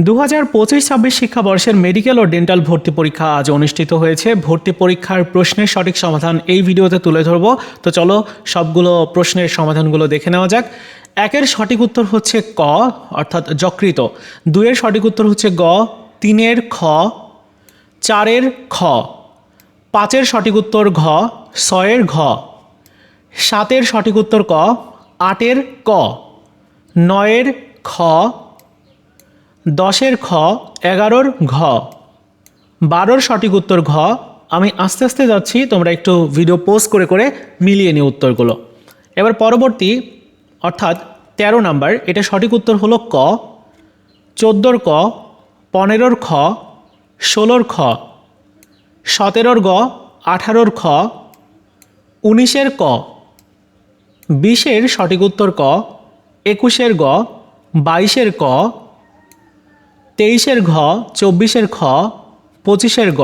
2025-26 শিক্ষাবর্ষের medical ও dental ভর্তি পরীক্ষা আজ অনুষ্ঠিত হয়েছে। ভর্তি পরীক্ষার প্রশ্নের সঠিক সমাধান এই ভিডিওতে তুলে ধরব। তো চলো সবগুলো প্রশ্নের সমাধানগুলো দেখে নেওয়া যাক। 1-এর সঠিক উত্তর হচ্ছে ক অর্থাৎ যকৃত। 2-এর সঠিক উত্তর হচ্ছে গ। 3-এর খ। 4-এর খ। 5-এর সঠিক উত্তর ঘ। 6-এর ঘ। 7-এর সঠিক উত্তর ক। 8-এর ক। 9-এর খ। 10-এর খ। 11-র ঘ। 12-র সঠিক উত্তর ঘ। আমি আস্তে আস্তে যাচ্ছি, তোমরা একটু ভিডিও পজ করে করে মিলিয়ে নিও উত্তরগুলো। এবার পরবর্তী অর্থাৎ 13 নাম্বার, এটা সঠিক উত্তর হলো ক। 14-র ক। 15-র খ। 16-র খ। 17-র গ। 18-র খ। 19-এর ক। 20-এর সঠিক উত্তর ক। 21-এর গ। 22-এর ক। 23-এর ঘ। 24-এর খ। 25-এর গ।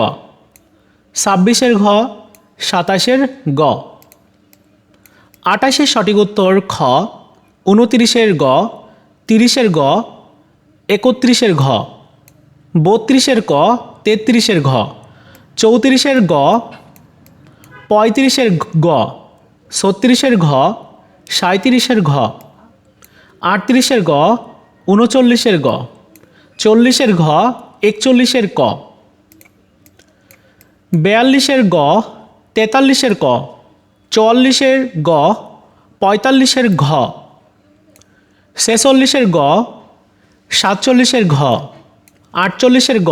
26-এর ঘ। 27-এর গ। 28-এর সঠিক উত্তর খ। 29-এর গ। 30-এর গ। 31-এর ঘ। 32-এর ক। 33-এর ঘ। 34-এর গ। 35-এর গ। 36-এর ঘ। 37-এর ঘ। 38-এর গ। 39-এর গ। 40-এর ঘ। 41-এর ক। 42-এর গ। 43-এর ক। 44-এর গ। 45-এর ঘ। 46-এর গ। 47-এর ঘ। 48-এর গ।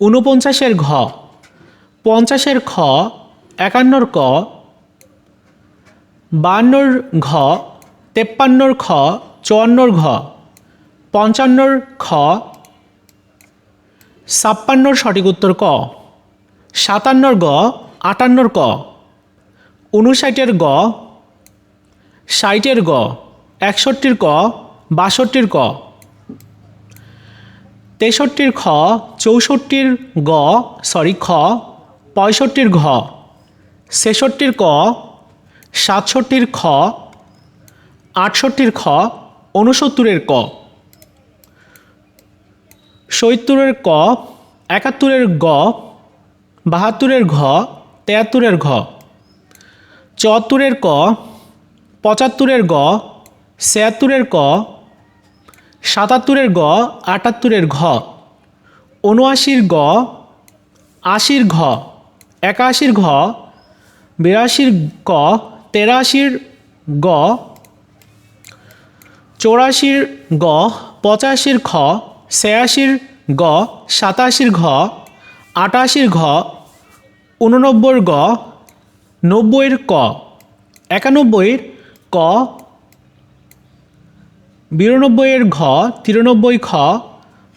49-এর ঘ। 50-এর খ। 51-র ক। 52-র ঘ। 53-র খ। 54-র ঘ। 55-র খ। 56-র সঠিক উত্তর ক। 57-র গ। 58-র ক। 59-এর গ। 60-এর গ। 61-র ক। 62-র ক। 63-র খ। 64-র গ খ। 65-র ঘ। 66-র ক। 67-র খ। 68-র খ। 69-এর ক। 70-এর ক। 71-এর গ। 72-এর ঘ। 73-এর ঘ। 74-এর ক। 75-এর গ। 76-এর ক। 77-এর গ। 78-এর ঘ। 79-র গ। 80-র ঘ। 81-র ঘ। 82-র ক। 83-র গ। 84-র গ। 85-র খ। 86-র গ। 87-র ঘ। 88-র ঘ। 89-র গ। 90-এর ক। 91-এর ক। 92-এর ঘ। 93-র খ।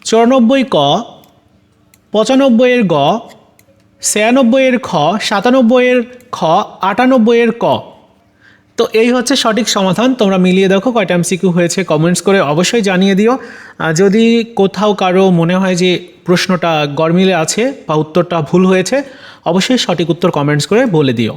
94-র ক। 95-এর গ। 96-এর খ। 97-এর খ। 98-এর ক। তো এই হচ্ছে সঠিক সমাধান। তোমরা মিলিয়ে দেখো কয়টা এমসিকিউ হয়েছে, কমেন্টস করে অবশ্যই জানিয়ে দিও। যদি কোথাও কারো মনে হয় যে প্রশ্নটা গরমিলে আছে বা উত্তরটা ভুল হয়েছে, অবশ্যই সঠিক উত্তর কমেন্টস করে বলে দিও।